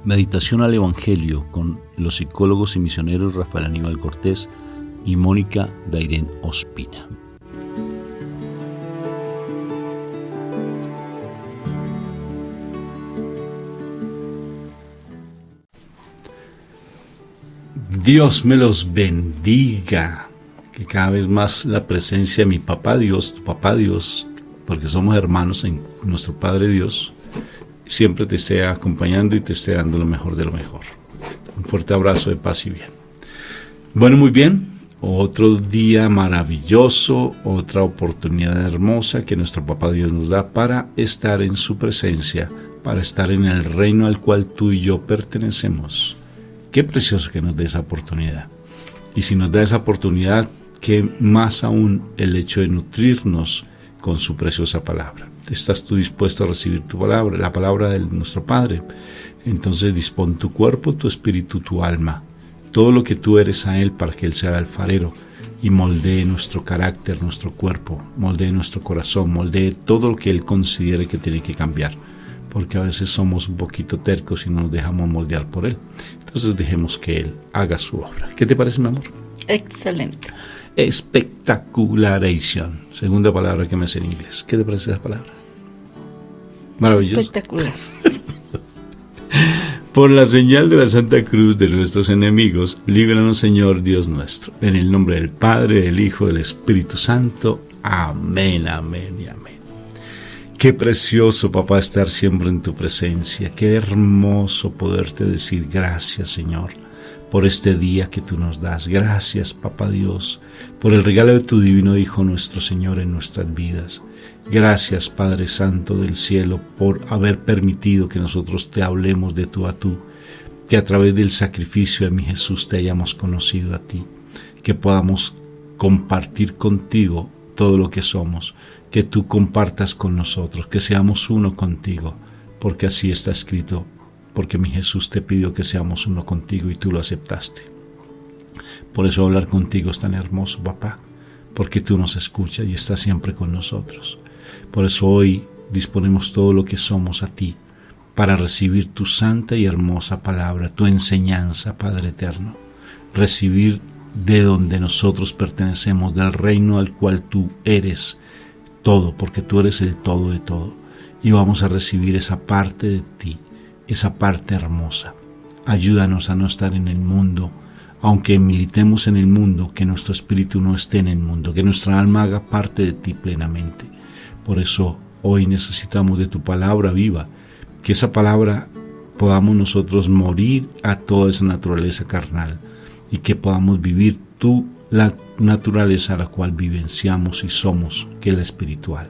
Meditación al Evangelio con los psicólogos y misioneros Rafael Aníbal Cortés y Mónica Dairén Ospina. Dios me los bendiga, que cada vez más la presencia de mi papá Dios, tu papá Dios, porque somos hermanos en nuestro Padre Dios, siempre te esté acompañando y te esté dando lo mejor de lo mejor. Un fuerte abrazo de paz y bien. Bueno, muy bien, otro día maravilloso, otra oportunidad hermosa que nuestro papá Dios nos da para estar en su presencia, para estar en el reino al cual tú y yo pertenecemos. Qué precioso que nos dé esa oportunidad. Y si nos da esa oportunidad, qué más aún el hecho de nutrirnos con su preciosa palabra. ¿Estás tú dispuesto a recibir tu palabra, la palabra de nuestro Padre? Entonces dispón tu cuerpo, tu espíritu, tu alma, todo lo que tú eres a Él para que Él sea el alfarero y moldee nuestro carácter, nuestro cuerpo, moldee nuestro corazón, moldee todo lo que Él considere que tiene que cambiar. Porque a veces somos un poquito tercos y no nos dejamos moldear por Él. Entonces dejemos que Él haga su obra. ¿Qué te parece, mi amor? Excelente. Espectacularation. Segunda palabra que me sé en inglés. ¿Qué te parece esa palabra? Maravilloso. Espectacular. Por la señal de la Santa Cruz de nuestros enemigos, líbranos, Señor Dios nuestro. En el nombre del Padre, del Hijo, del Espíritu Santo. Amén, amén y amén. Qué precioso, papá, estar siempre en tu presencia. Qué hermoso poderte decir gracias, Señor, por este día que tú nos das. Gracias, papá Dios, por el regalo de tu divino Hijo, nuestro Señor, en nuestras vidas. Gracias, Padre Santo del cielo, por haber permitido que nosotros te hablemos de tú a tú, que a través del sacrificio de mi Jesús te hayamos conocido a ti, que podamos compartir contigo todo lo que somos, que tú compartas con nosotros, que seamos uno contigo, porque así está escrito, porque mi Jesús te pidió que seamos uno contigo y tú lo aceptaste. Por eso hablar contigo es tan hermoso, papá, porque tú nos escuchas y estás siempre con nosotros. Por eso hoy disponemos todo lo que somos a ti, para recibir tu santa y hermosa palabra, tu enseñanza, Padre eterno, recibir de donde nosotros pertenecemos, del reino al cual tú eres todo, porque tú eres el todo de todo, y vamos a recibir esa parte de ti, esa parte hermosa. Ayúdanos a no estar en el mundo, aunque militemos en el mundo, que nuestro espíritu no esté en el mundo, que nuestra alma haga parte de ti plenamente. Por eso hoy necesitamos de tu palabra viva, que esa palabra podamos nosotros morir a toda esa naturaleza carnal y que podamos vivir la naturaleza a la cual vivenciamos y somos, que es la espiritual.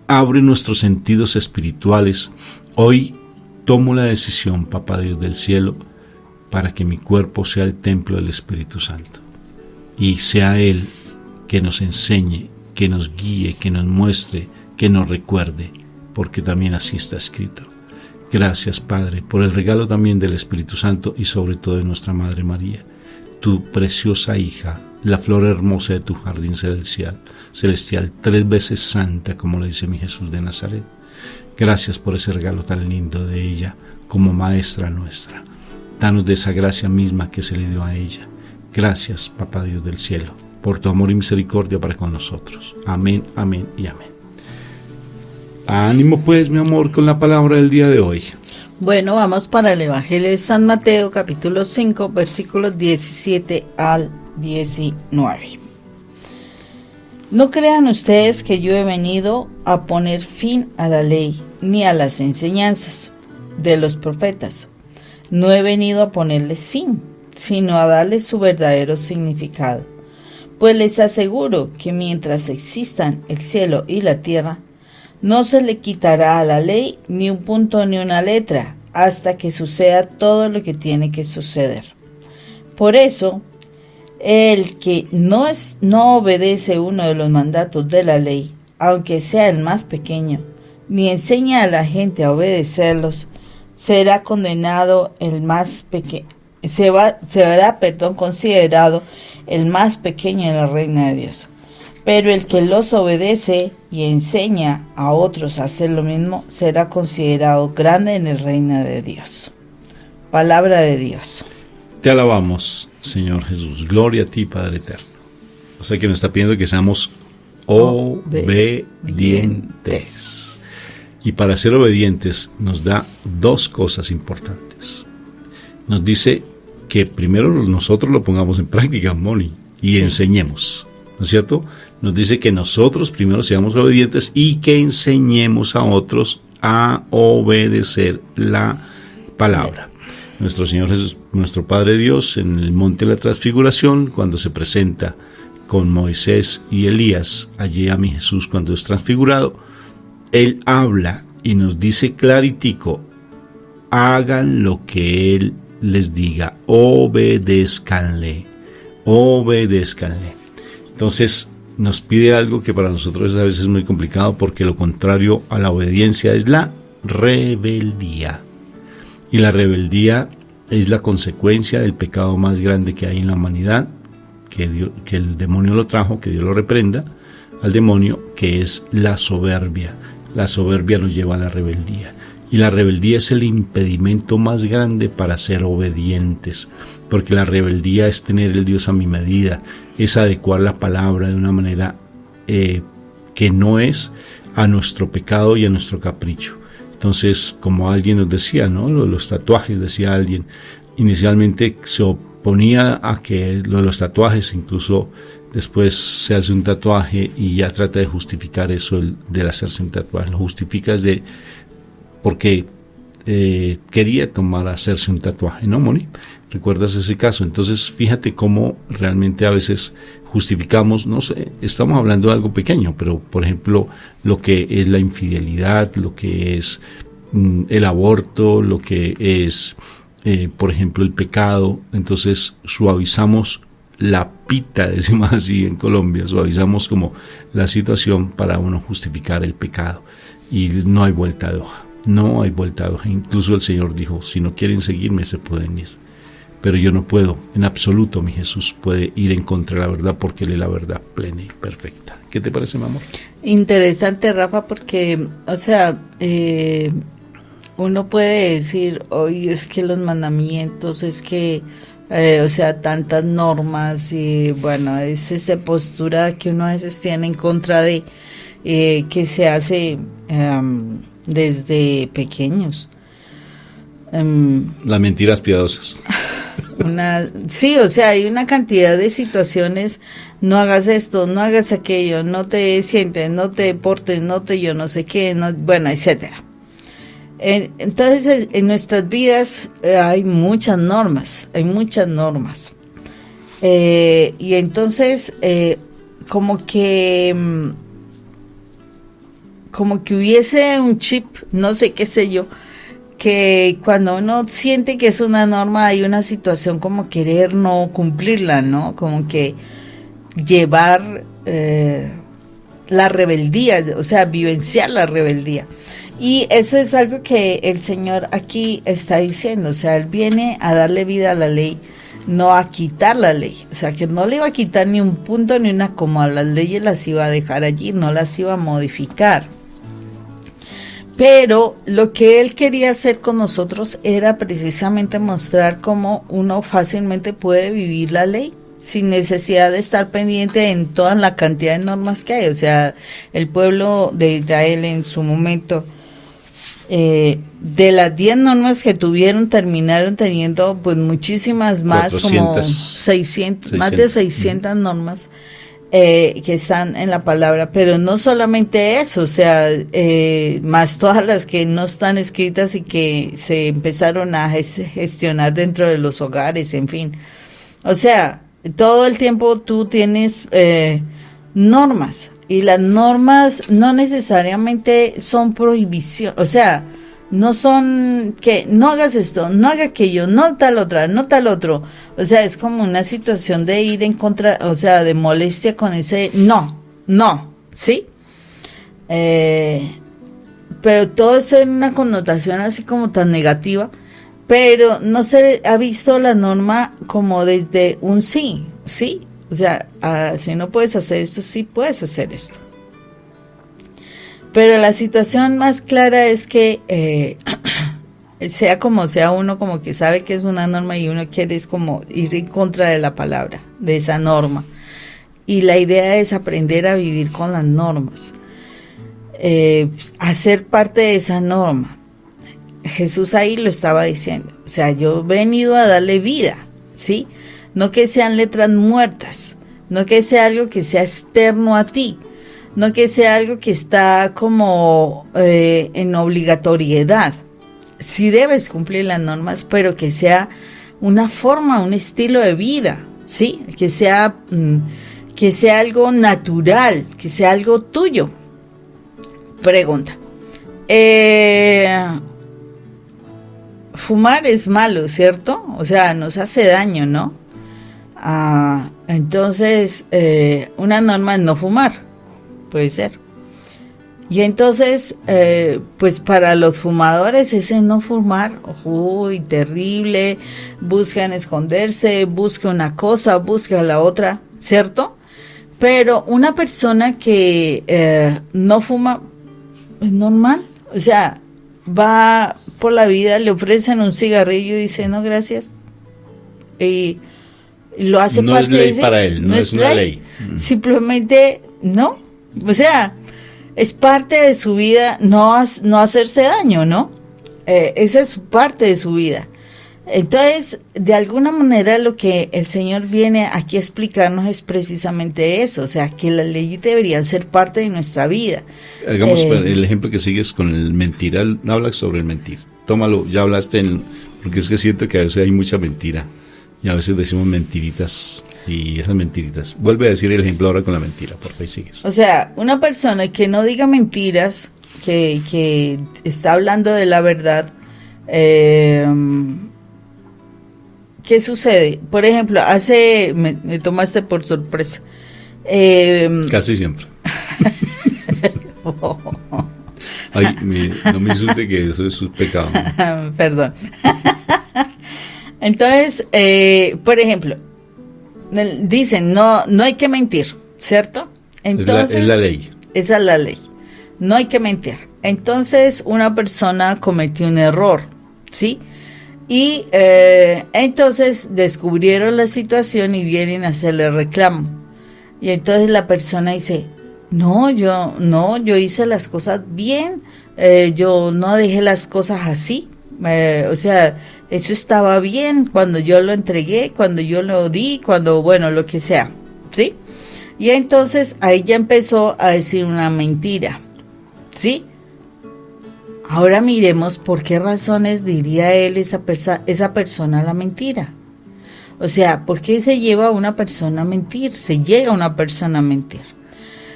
Abre nuestros sentidos espirituales. Hoy tomo la decisión, papá Dios del cielo, para que mi cuerpo sea el templo del Espíritu Santo y sea Él que nos enseñe, que nos guíe, que nos muestre, que nos recuerde, porque también así está escrito. Gracias, Padre, por el regalo también del Espíritu Santo y sobre todo de nuestra Madre María, tu preciosa hija, la flor hermosa de tu jardín celestial, 3 veces santa, como le dice mi Jesús de Nazaret. Gracias por ese regalo tan lindo de ella como maestra nuestra. Danos de esa gracia misma que se le dio a ella. Gracias, papá Dios del cielo, por tu amor y misericordia para con nosotros. Amén, amén y amén. Ánimo pues, mi amor, con la palabra del día de hoy. Bueno, vamos para el Evangelio de San Mateo, capítulo 5, versículos 17 al 19. No crean ustedes que yo he venido a poner fin a la ley, ni a las enseñanzas de los profetas. No he venido a ponerles fin, sino a darles su verdadero significado. Pues les aseguro que mientras existan el cielo y la tierra, no se le quitará a la ley ni un punto ni una letra, hasta que suceda todo lo que tiene que suceder. Por eso, el que no obedece uno de los mandatos de la ley, aunque sea el más pequeño, ni enseña a la gente a obedecerlos, será considerado el más pequeño en el reino de Dios. Pero el que los obedece y enseña a otros a hacer lo mismo será considerado grande en el reino de Dios. Palabra de Dios. Te alabamos, Señor Jesús. Gloria a ti, Padre eterno. O sea que nos está pidiendo que seamos obedientes. Y para ser obedientes nos da dos cosas importantes. Nos dice que primero nosotros lo pongamos en práctica, Moni, y enseñemos, ¿no es cierto? Nos dice que nosotros primero seamos obedientes y que enseñemos a otros a obedecer la palabra. Nuestro Señor Jesús, nuestro Padre Dios, en el monte de la transfiguración, cuando se presenta con Moisés y Elías, allí a mi Jesús cuando es transfigurado, Él habla y nos dice claritico, hagan lo que Él les diga, obedézcanle. Entonces nos pide algo que para nosotros a veces es muy complicado, porque lo contrario a la obediencia es la rebeldía. Y la rebeldía es la consecuencia del pecado más grande que hay en la humanidad, que el demonio lo trajo, que Dios lo reprenda al demonio, que es la soberbia. La soberbia nos lleva a la rebeldía. Y la rebeldía es el impedimento más grande para ser obedientes, porque la rebeldía es tener el Dios a mi medida, es adecuar la palabra de una manera que no es a nuestro pecado y a nuestro capricho. Entonces, como alguien nos decía, ¿no? Lo de los tatuajes, decía alguien, inicialmente se oponía a que lo de los tatuajes, incluso después se hace un tatuaje y ya trata de justificar eso del hacerse un tatuaje. Lo justifica porque quería hacerse un tatuaje, ¿no, Moni? ¿Recuerdas ese caso? Entonces, fíjate cómo realmente a veces justificamos, no sé, estamos hablando de algo pequeño, pero por ejemplo, lo que es la infidelidad, lo que es el aborto, lo que es, por ejemplo, el pecado. Entonces, suavizamos la pita, decimos así en Colombia, suavizamos como la situación para uno justificar el pecado. Y no hay vuelta de hoja. No hay vuelta de hoja. Incluso el Señor dijo, si no quieren seguirme, se pueden ir. Pero yo no puedo, en absoluto, mi Jesús puede ir en contra de la verdad, porque Él es la verdad plena y perfecta. ¿Qué te parece, mi amor? Interesante, Rafa, porque, o sea, uno puede decir, hoy es que los mandamientos, es que, o sea, tantas normas, y bueno, es esa postura que uno a veces tiene en contra de, que se hace desde pequeños. Las mentiras piadosas. Sí, o sea, hay una cantidad de situaciones, no hagas esto, no hagas aquello, no te sientes, no te portes, no te yo no sé qué, no, bueno, etcétera. Entonces, en nuestras vidas hay muchas normas, y entonces como que hubiese un chip, no sé qué sé yo, que cuando uno siente que es una norma, hay una situación como querer no cumplirla, ¿no? Como que llevar la rebeldía, o sea, vivenciar la rebeldía. Y eso es algo que el Señor aquí está diciendo, o sea, Él viene a darle vida a la ley, no a quitar la ley, o sea, que no le iba a quitar ni un punto ni una coma, las leyes las iba a dejar allí, no las iba a modificar. Pero lo que Él quería hacer con nosotros era precisamente mostrar cómo uno fácilmente puede vivir la ley sin necesidad de estar pendiente en toda la cantidad de normas que hay. O sea, el pueblo de Israel en su momento, de las 10 normas que tuvieron, terminaron teniendo pues muchísimas más, 400, como 600, más de 600 normas. Que están en la palabra, pero no solamente eso, o sea, más todas las que no están escritas y que se empezaron a gestionar dentro de los hogares, en fin. O sea, todo el tiempo tú tienes normas, y las normas no necesariamente son prohibición, o sea, no son que no hagas esto, no haga aquello, no tal otra, no tal otro. O sea, es como una situación de ir en contra, o sea, de molestia con ese no, ¿sí? Pero todo eso en una connotación así como tan negativa, pero no se ha visto la norma como desde un sí, O sea, si no puedes hacer esto, sí puedes hacer esto. Pero la situación más clara es que sea como sea, uno como que sabe que es una norma y uno quiere es como ir en contra de la palabra, de esa norma. Y la idea es aprender a vivir con las normas, hacer parte de esa norma. Jesús ahí lo estaba diciendo, o sea, yo he venido a darle vida, ¿sí? No que sean letras muertas, no que sea algo que sea externo a ti, no que sea algo que está como en obligatoriedad. Sí debes cumplir las normas, pero que sea una forma, un estilo de vida, ¿sí? Que sea algo natural, que sea algo tuyo. Pregunta. Fumar es malo, ¿cierto? O sea, nos hace daño, ¿no? Entonces, una norma es no fumar, puede ser. Y entonces, pues para los fumadores ese no fumar, uy, terrible, buscan esconderse, busca una cosa, busca la otra, ¿cierto? Pero una persona que no fuma es normal, o sea, va por la vida, le ofrecen un cigarrillo y dice, no, gracias. Y lo hace no parte es ley de para él, no es una ley. Simplemente no, o sea, es parte de su vida no hacerse daño, ¿no? Esa es parte de su vida. Entonces, de alguna manera lo que el Señor viene aquí a explicarnos es precisamente eso, o sea, que las leyes deberían ser parte de nuestra vida. Hagamos el ejemplo que sigues con el mentir, habla sobre el mentir. Tómalo, ya hablaste, porque es que siento que a veces hay mucha mentira y a veces decimos mentiritas. Y esas mentiritas. Vuelve a decir el ejemplo ahora con la mentira, porque ahí sigues. O sea, una persona que no diga mentiras, que está hablando de la verdad, ¿qué sucede? Por ejemplo, me tomaste por sorpresa. Casi siempre. Ay, no me insulte que eso es un pecado. Perdón. Entonces, por ejemplo, dicen, no hay que mentir, ¿cierto? Entonces, es la ley. Esa es la ley. No hay que mentir. Entonces, una persona cometió un error, ¿sí? Y entonces descubrieron la situación y vienen a hacerle reclamo. Y entonces la persona dice, yo hice las cosas bien, yo no dejé las cosas así. O sea, eso estaba bien cuando yo lo entregué, cuando yo lo di, bueno, lo que sea, ¿sí? Y entonces ahí ya empezó a decir una mentira, ¿sí? Ahora miremos por qué razones diría él esa persona la mentira. O sea, ¿por qué se lleva a una persona a mentir? Se llega a una persona a mentir.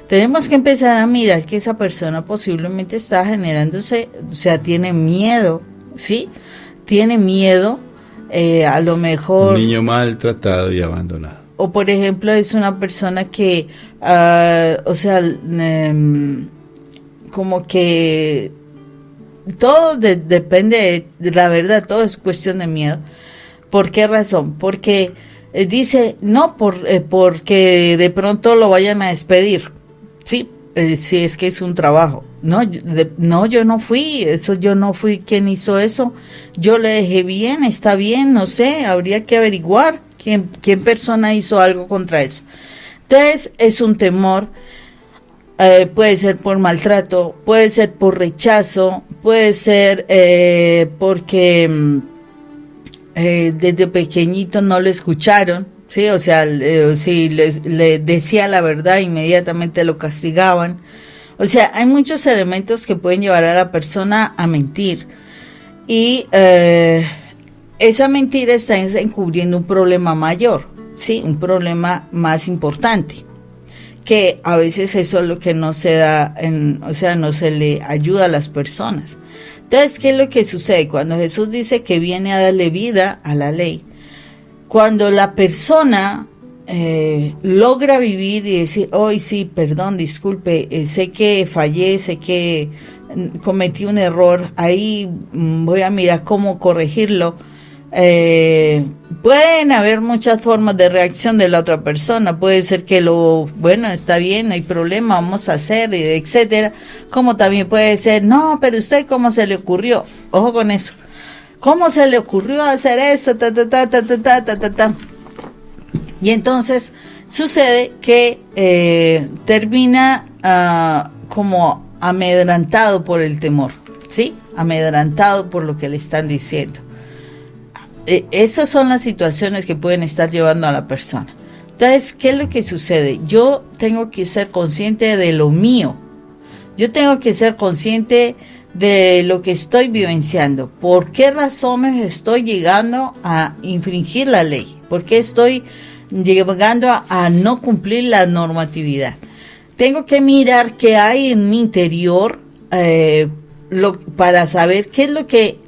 Tenemos que empezar a mirar que esa persona posiblemente está generándose, o sea, tiene miedo, ¿sí? Tiene miedo, a lo mejor... Un niño maltratado y abandonado. O por ejemplo es una persona que, como que todo depende de la verdad, todo es cuestión de miedo. ¿Por qué razón? Porque dice, no, porque de pronto lo vayan a despedir, ¿sí? Si es que es un trabajo. No, yo no fui, yo no fui quien hizo eso, yo le dejé bien, está bien, no sé, habría que averiguar quién persona hizo algo contra eso. Entonces es un temor, puede ser por maltrato, puede ser por rechazo, puede ser porque desde pequeñito no lo escucharon, ¿sí? O sea, si le decía la verdad, inmediatamente lo castigaban. O sea, hay muchos elementos que pueden llevar a la persona a mentir. Y esa mentira está encubriendo un problema mayor, ¿sí? Un problema más importante. Que a veces eso es lo que no se da, o sea, no se le ayuda a las personas. Entonces, ¿qué es lo que sucede? Cuando Jesús dice que viene a darle vida a la ley, cuando la persona logra vivir y decir, hoy sí, perdón, disculpe, sé que fallé, sé que cometí un error, ahí voy a mirar cómo corregirlo, Pueden haber muchas formas de reacción de la otra persona. Puede ser que bueno, está bien, no hay problema, vamos a hacer, etcétera. Como también puede ser, no, pero usted, ¿cómo se le ocurrió? Ojo con eso. ¿Cómo se le ocurrió hacer eso? Y entonces sucede que termina como amedrantado por el temor, ¿sí? Amedrantado por lo que le están diciendo. Esas son las situaciones que pueden estar llevando a la persona. Entonces, ¿qué es lo que sucede? Yo tengo que ser consciente de lo mío. Yo tengo que ser consciente de lo que estoy vivenciando. ¿Por qué razones estoy llegando a infringir la ley? ¿Por qué estoy llegando a no cumplir la normatividad? Tengo que mirar qué hay en mi interior para saber qué es lo que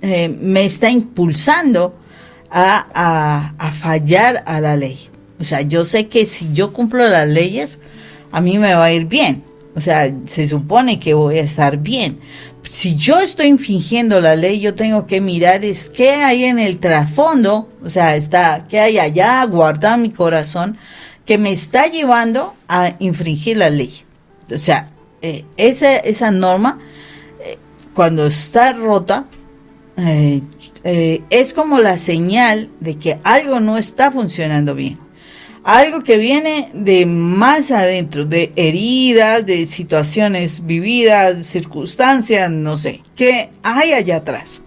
me está impulsando a fallar a la ley. O sea, yo sé que si yo cumplo las leyes, a mí me va a ir bien. O sea, se supone que voy a estar bien. Si yo estoy infringiendo la ley, yo tengo que mirar qué hay en el trasfondo, o sea, qué hay allá guardado en mi corazón que me está llevando a infringir la ley. O sea, esa norma, cuando está rota, es como la señal de que algo no está funcionando bien. Algo que viene de más adentro, de heridas, de situaciones vividas, circunstancias, no sé, que hay allá atrás.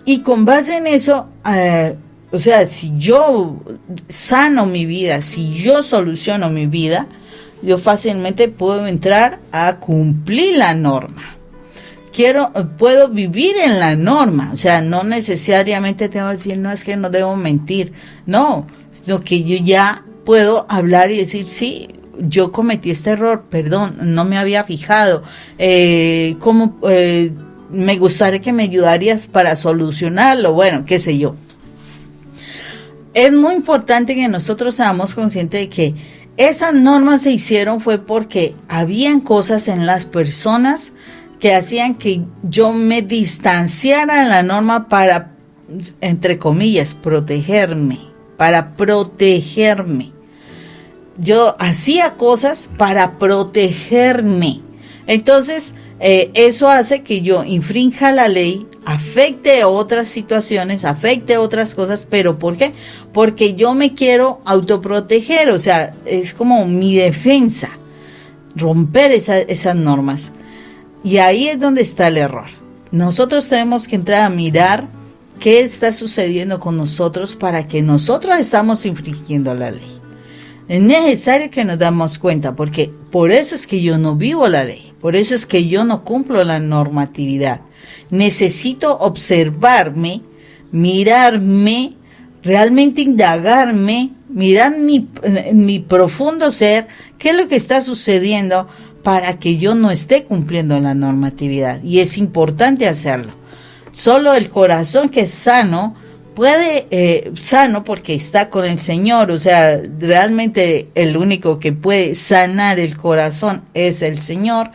Y con base en eso, o sea, si yo sano mi vida, si yo soluciono mi vida, yo fácilmente puedo entrar a cumplir la norma. Puedo vivir en la norma, o sea, no necesariamente tengo que decir, no, es que no debo mentir, no, sino que yo ya puedo hablar y decir, sí, yo cometí este error, perdón, no me había fijado, me gustaría que me ayudarías para solucionarlo, bueno, qué sé yo. Es muy importante que nosotros seamos conscientes de que esas normas se hicieron fue porque habían cosas en las personas que hacían que yo me distanciara de la norma para, entre comillas, protegerme. Yo hacía cosas para protegerme. Entonces, eso hace que yo infrinja la ley, afecte otras situaciones, afecte otras cosas. ¿Pero por qué? Porque yo me quiero autoproteger, o sea, es como mi defensa, romper esas normas. Y ahí es donde está el error. Nosotros tenemos que entrar a mirar qué está sucediendo con nosotros para que nosotros estamos infringiendo la ley. Es necesario que nos damos cuenta, porque por eso es que yo no vivo la ley, por eso es que yo no cumplo la normatividad. Necesito observarme, mirarme, realmente indagarme, mirar mi profundo ser, qué es lo que está sucediendo para que yo no esté cumpliendo la normatividad. Y es importante hacerlo. Solo el corazón que es sano puede, sano porque está con el Señor, o sea, realmente el único que puede sanar el corazón es el Señor.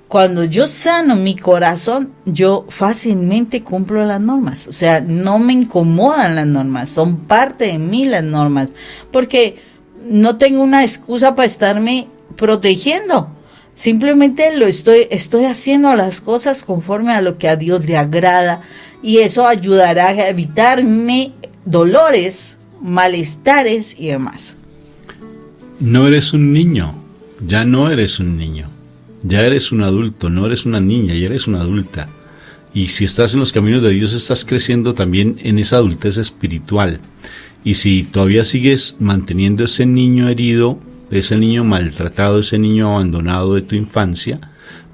Cuando yo sano mi corazón, yo fácilmente cumplo las normas, o sea, no me incomodan las normas, son parte de mí las normas, porque no tengo una excusa para estarme protegiendo. Simplemente estoy haciendo las cosas conforme a lo que a Dios le agrada, y eso ayudará a evitarme dolores, malestares y demás. No eres un niño, ya no eres un niño, ya eres un adulto, no eres una niña, ya eres una adulta. Y si estás en los caminos de Dios, estás creciendo también en esa adultez espiritual. Y si todavía sigues manteniendo ese niño herido, ese niño maltratado, ese niño abandonado de tu infancia,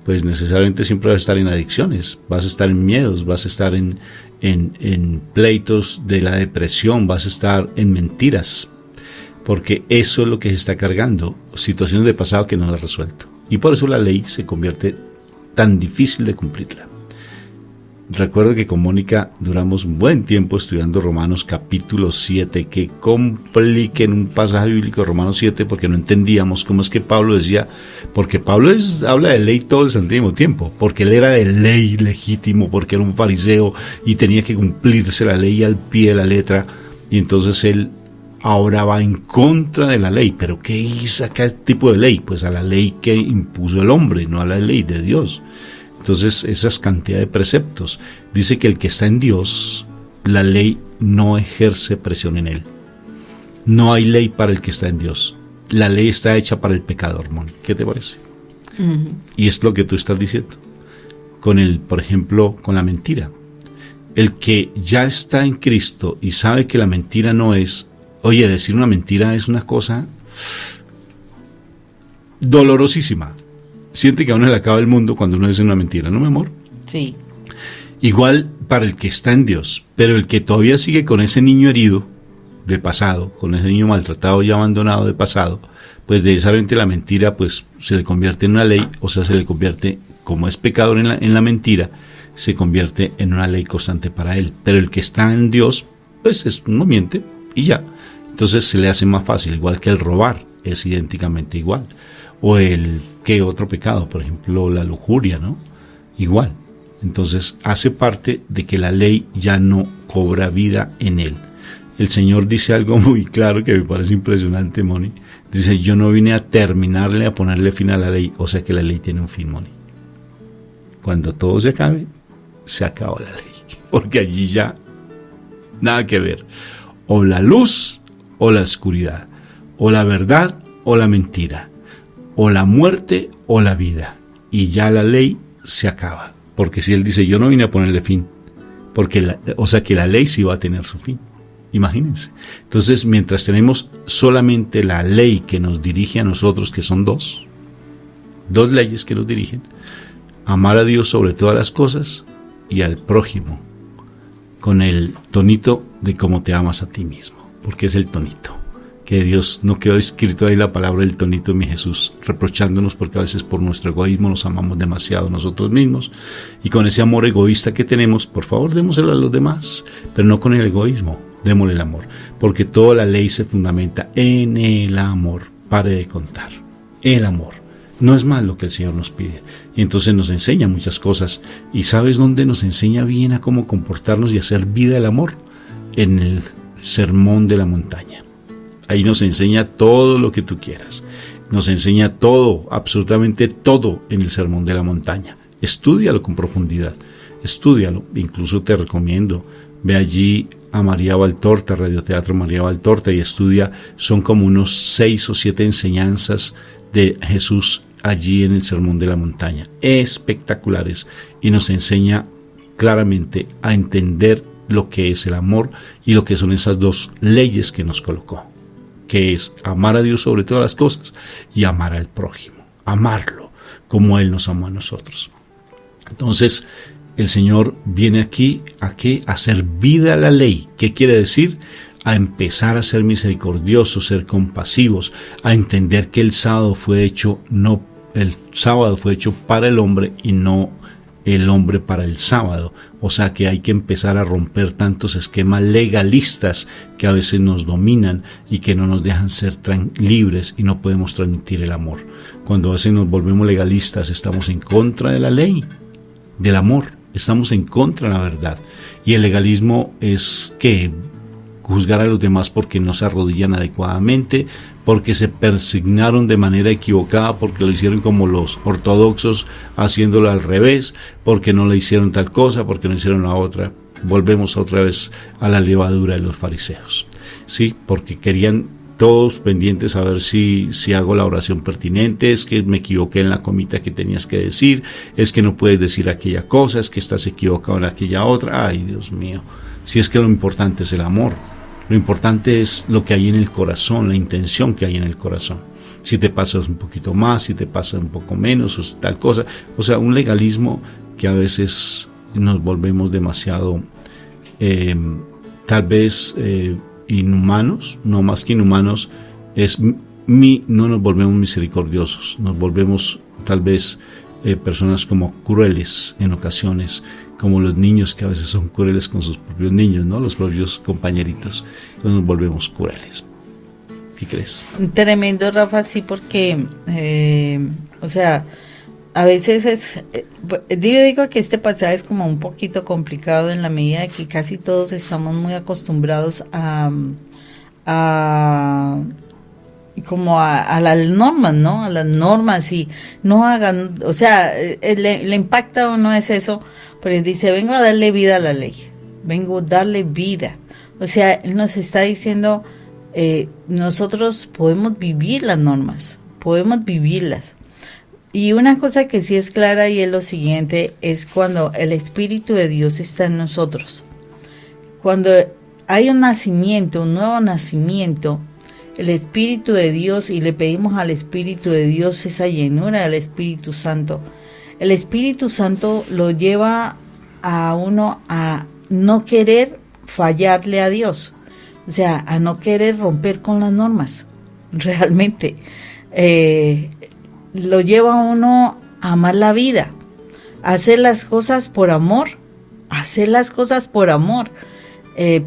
pues necesariamente siempre vas a estar en adicciones, vas a estar en miedos, vas a estar en pleitos de la depresión, vas a estar en mentiras, porque eso es lo que se está cargando, situaciones de pasado que no has resuelto. Y por eso la ley se convierte tan difícil de cumplirla. recuerdo que con Mónica duramos un buen tiempo estudiando Romanos capítulo 7, que compliquen un pasaje bíblico de Romanos 7 porque no entendíamos cómo es que Pablo decía, porque Pablo habla de ley todo el santísimo tiempo, porque él era de ley legítimo, porque era un fariseo y tenía que cumplirse la ley al pie de la letra, y entonces él ahora va en contra de la ley. ¿Pero qué hizo? ¿Qué tipo de ley? Pues a la ley que impuso el hombre, no a la ley de Dios. Entonces, esas cantidad de preceptos. Dice que el que está en Dios, la ley no ejerce presión en él. No hay ley para el que está en Dios. La ley está hecha para el pecador, Mon. ¿Qué te parece? Y es lo que tú estás diciendo. Por ejemplo, con la mentira. El que ya está en Cristo y sabe que la mentira no es... Oye, decir una mentira es una cosa dolorosísima. Siente que a uno le acaba el mundo cuando uno dice una mentira, ¿no, mi amor? Sí. Igual para el que está en Dios, pero el que todavía sigue con ese niño herido de pasado, con ese niño maltratado y abandonado de pasado, pues necesariamente la mentira pues se le convierte en una ley, o sea, se le convierte, como es pecador en la mentira, se convierte en una ley constante para él. Pero el que está en Dios, pues no miente y ya. Entonces se le hace más fácil, igual que el robar, es idénticamente igual. O ¿qué otro pecado? Por ejemplo, la lujuria, ¿no? Igual. Entonces hace parte de que la ley ya no cobra vida en él. El Señor dice algo muy claro que me parece impresionante, Moni. Dice, yo no vine a terminarle, a ponerle fin a la ley. O sea que la ley tiene un fin, Moni. Cuando todo se acabe, se acaba la ley. Porque allí ya nada que ver. O la luz o la oscuridad. O la verdad o la mentira. O la muerte o la vida. Y ya la ley se acaba. Porque si Él dice, yo no vine a ponerle fin. O sea que la ley sí va a tener su fin. Imagínense. Entonces, mientras tenemos solamente la ley que nos dirige a nosotros, que son dos leyes que nos dirigen, amar a Dios sobre todas las cosas y al prójimo, con el tonito de cómo te amas a ti mismo, porque es el tonito. Que Dios no quedó escrito ahí la palabra del tonito, mi Jesús, reprochándonos porque a veces por nuestro egoísmo nos amamos demasiado nosotros mismos, y con ese amor egoísta que tenemos, por favor démoselo a los demás, pero no con el egoísmo, démosle el amor, porque toda la ley se fundamenta en el amor. Pare de contar, el amor. No es más lo que el Señor nos pide, y entonces nos enseña muchas cosas. ¿Y sabes dónde nos enseña bien a cómo comportarnos y hacer vida el amor? En el Sermón de la Montaña. Ahí nos enseña todo lo que tú quieras. Nos enseña todo, absolutamente todo en el Sermón de la Montaña. Estúdialo con profundidad. Estúdialo. Incluso te recomiendo, ve allí a María Valtorta, Radioteatro María Valtorta, y estudia. Son como unos 6 o 7 enseñanzas de Jesús allí en el Sermón de la Montaña. Espectaculares. Y nos enseña claramente a entender lo que es el amor y lo que son esas dos leyes que nos colocó, que es amar a Dios sobre todas las cosas y amar al prójimo, amarlo como Él nos amó a nosotros. Entonces, el Señor viene aquí ¿a qué? A hacer vida a la ley. ¿Qué quiere decir? A empezar a ser misericordiosos, ser compasivos, a entender que el sábado fue hecho para el hombre y no el hombre para el sábado. O sea que hay que empezar a romper tantos esquemas legalistas que a veces nos dominan y que no nos dejan ser libres y no podemos transmitir el amor. Cuando a veces nos volvemos legalistas, estamos en contra de la ley, del amor, estamos en contra de la verdad. Y el legalismo es que juzgar a los demás porque no se arrodillan adecuadamente, porque se persignaron de manera equivocada, porque lo hicieron como los ortodoxos, haciéndolo al revés, porque no le hicieron tal cosa, porque no hicieron la otra. Volvemos otra vez a la levadura de los fariseos, ¿sí? Porque querían todos pendientes a ver si hago la oración pertinente, es que me equivoqué en la comita que tenías que decir, es que no puedes decir aquella cosa, es que estás equivocado en aquella otra. Ay, Dios mío, si es que lo importante es el amor. Lo importante es lo que hay en el corazón, la intención que hay en el corazón. Si te pasas un poquito más, si te pasas un poco menos, o tal cosa. O sea, un legalismo que a veces nos volvemos demasiado, tal vez inhumanos, no más que inhumanos, no nos volvemos misericordiosos, nos volvemos tal vez personas como crueles en ocasiones, como los niños que a veces son crueles con sus propios niños, ¿no? Los propios compañeritos, entonces nos volvemos crueles. ¿Qué crees? Tremendo, Rafa, sí, porque, o sea, a veces yo digo que este pasaje es como un poquito complicado en la medida de que casi todos estamos muy acostumbrados a las normas, ¿no? A las normas y no hagan, o sea, le impacta a uno es eso, pero dice, vengo a darle vida a la ley, vengo a darle vida. O sea, él nos está diciendo, nosotros podemos vivir las normas, podemos vivirlas. Y una cosa que sí es clara y es lo siguiente, es cuando el Espíritu de Dios está en nosotros. Cuando hay un nacimiento, un nuevo nacimiento, el Espíritu de Dios, y le pedimos al Espíritu de Dios esa llenura del Espíritu Santo. El Espíritu Santo lo lleva a uno a no querer fallarle a Dios, o sea, a no querer romper con las normas, realmente. Lo lleva a uno a amar la vida, a hacer las cosas por amor,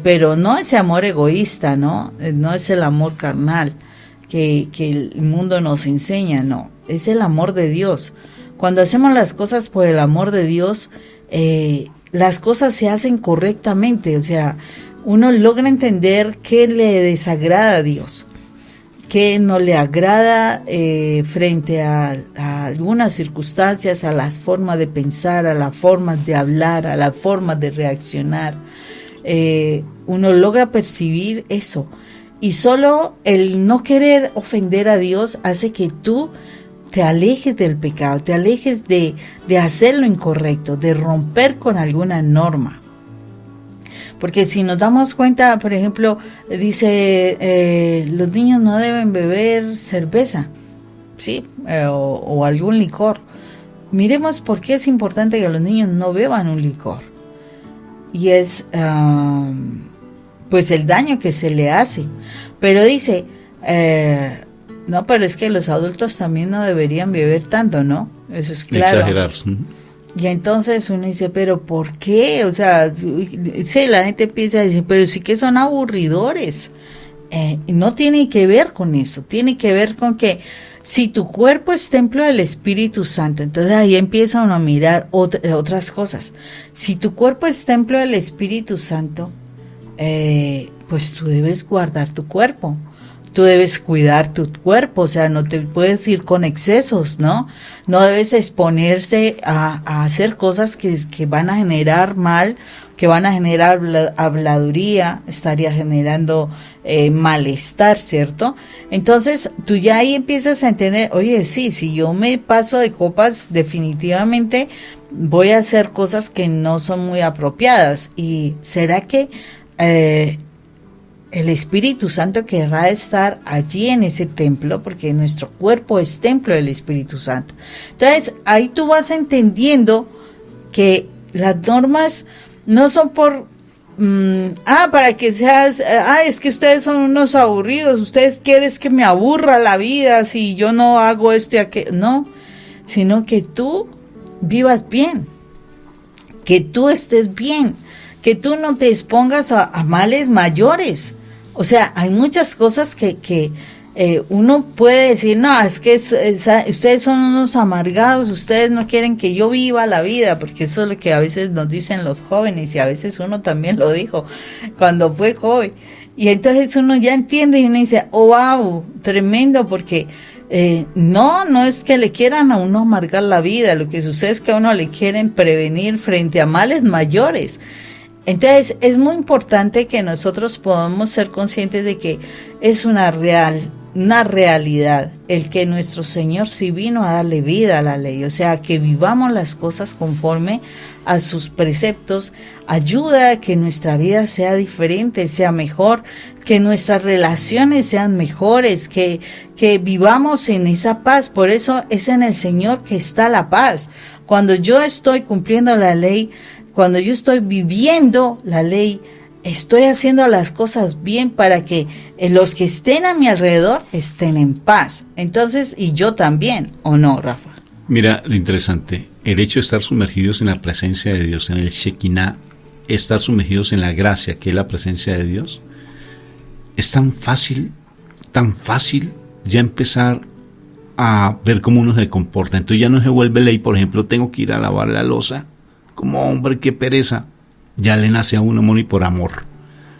pero no ese amor egoísta, ¿no? No es el amor carnal que el mundo nos enseña, no, es el amor de Dios. Cuando hacemos las cosas por el amor de Dios, las cosas se hacen correctamente, o sea, uno logra entender qué le desagrada a Dios, qué no le agrada frente a algunas circunstancias, a las formas de pensar, a las formas de hablar, a las formas de reaccionar. Uno logra percibir eso, y solo el no querer ofender a Dios hace que tú te alejes del pecado, te alejes de hacer lo incorrecto, de romper con alguna norma. Porque si nos damos cuenta, por ejemplo, dice, los niños no deben beber cerveza, ¿sí? O algún licor. Miremos por qué es importante que los niños no beban un licor. Y es pues el daño que se le hace. Pero dice, no, pero es que los adultos también no deberían beber tanto, ¿no? Eso es claro. Exagerar. Y entonces uno dice, pero ¿por qué? O sea, sí, la gente piensa, dice, pero sí que son aburridores. No tiene que ver con eso, tiene que ver con que si tu cuerpo es templo del Espíritu Santo, entonces ahí empieza uno a mirar otras cosas. Si tu cuerpo es templo del Espíritu Santo, pues tú debes guardar tu cuerpo. Tú debes cuidar tu cuerpo, o sea, no te puedes ir con excesos, ¿no? No debes exponerse a hacer cosas que van a generar mal, que van a generar habladuría, estaría generando malestar, ¿cierto? Entonces, tú ya ahí empiezas a entender, oye, sí, si yo me paso de copas, definitivamente voy a hacer cosas que no son muy apropiadas. ¿Y será que el Espíritu Santo querrá estar allí en ese templo? Porque nuestro cuerpo es templo del Espíritu Santo. Entonces, ahí tú vas entendiendo que las normas no son por, para que seas, es que ustedes son unos aburridos, ustedes quieren que me aburra la vida si yo no hago esto y aquello. No, sino que tú vivas bien, que tú estés bien, que tú no te expongas a males mayores. O sea, hay muchas cosas que uno puede decir, no, es que ustedes son unos amargados, ustedes no quieren que yo viva la vida, porque eso es lo que a veces nos dicen los jóvenes, y a veces uno también lo dijo cuando fue joven. Y entonces uno ya entiende y uno dice, oh, wow, tremendo, porque no es que le quieran a uno amargar la vida, lo que sucede es que a uno le quieren prevenir frente a males mayores. Entonces es muy importante que nosotros podamos ser conscientes de que es una realidad el que nuestro Señor sí vino a darle vida a la ley, o sea, que vivamos las cosas conforme a sus preceptos, ayuda a que nuestra vida sea diferente, sea mejor, que nuestras relaciones sean mejores, que vivamos en esa paz. Por eso es en el Señor que está la paz. Cuando yo estoy cumpliendo la ley, cuando yo estoy viviendo la ley, estoy haciendo las cosas bien para que los que estén a mi alrededor estén en paz. Entonces, y yo también, ¿o no, Rafa? Mira, lo interesante, el hecho de estar sumergidos en la presencia de Dios, en el Shekinah, estar sumergidos en la gracia, que es la presencia de Dios, es tan fácil ya empezar a ver cómo uno se comporta. Entonces ya no se vuelve ley, por ejemplo, tengo que ir a lavar la loza, como hombre, qué pereza. Ya le nace a uno amor y por amor.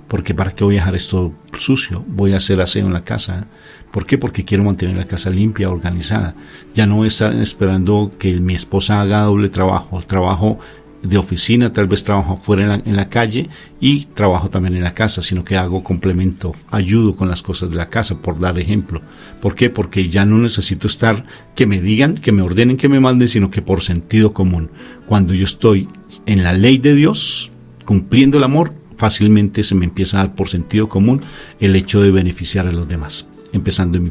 Porque ¿para qué voy a dejar esto sucio? Voy a hacer aseo en la casa. ¿Por qué? Porque quiero mantener la casa limpia, organizada. Ya no voy a estar esperando que mi esposa haga doble trabajo. Trabajo de oficina, tal vez trabajo afuera en la calle y trabajo también en la casa, sino que hago complemento, ayudo con las cosas de la casa, por dar ejemplo. ¿Por qué? Porque ya no necesito estar que me digan, que me ordenen, que me manden, sino que por sentido común. Cuando yo estoy en la ley de Dios, cumpliendo el amor, fácilmente se me empieza a dar por sentido común el hecho de beneficiar a los demás, empezando en mi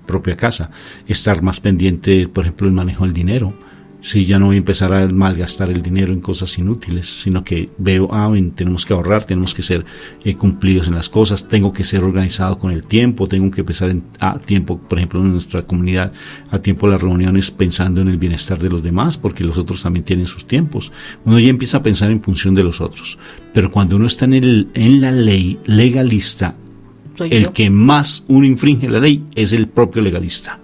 propia casa, estar más pendiente, por ejemplo, el manejo del dinero. Si ya no voy a empezar a malgastar el dinero en cosas inútiles, sino que veo, tenemos que ahorrar, tenemos que ser cumplidos en las cosas, tengo que ser organizado con el tiempo, tengo que empezar a tiempo, por ejemplo, en nuestra comunidad, a tiempo las reuniones pensando en el bienestar de los demás, porque los otros también tienen sus tiempos. Uno ya empieza a pensar en función de los otros, pero cuando uno está en la ley legalista, el que más uno infringe la ley es el propio legalista.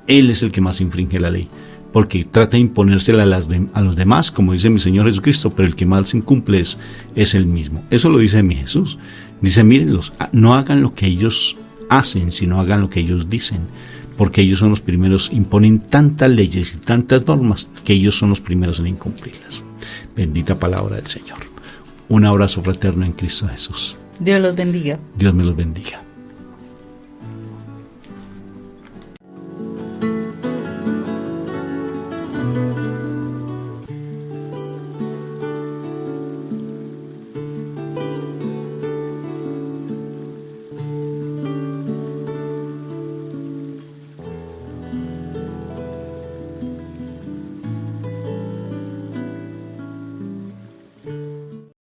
Él es el que más infringe la ley, porque trata de imponérsela a los demás, como dice mi Señor Jesucristo, pero el que más incumple es Él mismo. Eso lo dice mi Jesús. Dice, mírenlos, no hagan lo que ellos hacen, sino hagan lo que ellos dicen, porque ellos son los primeros, imponen tantas leyes y tantas normas, que ellos son los primeros en incumplirlas. Bendita palabra del Señor. Un abrazo fraterno en Cristo Jesús. Dios los bendiga. Dios me los bendiga.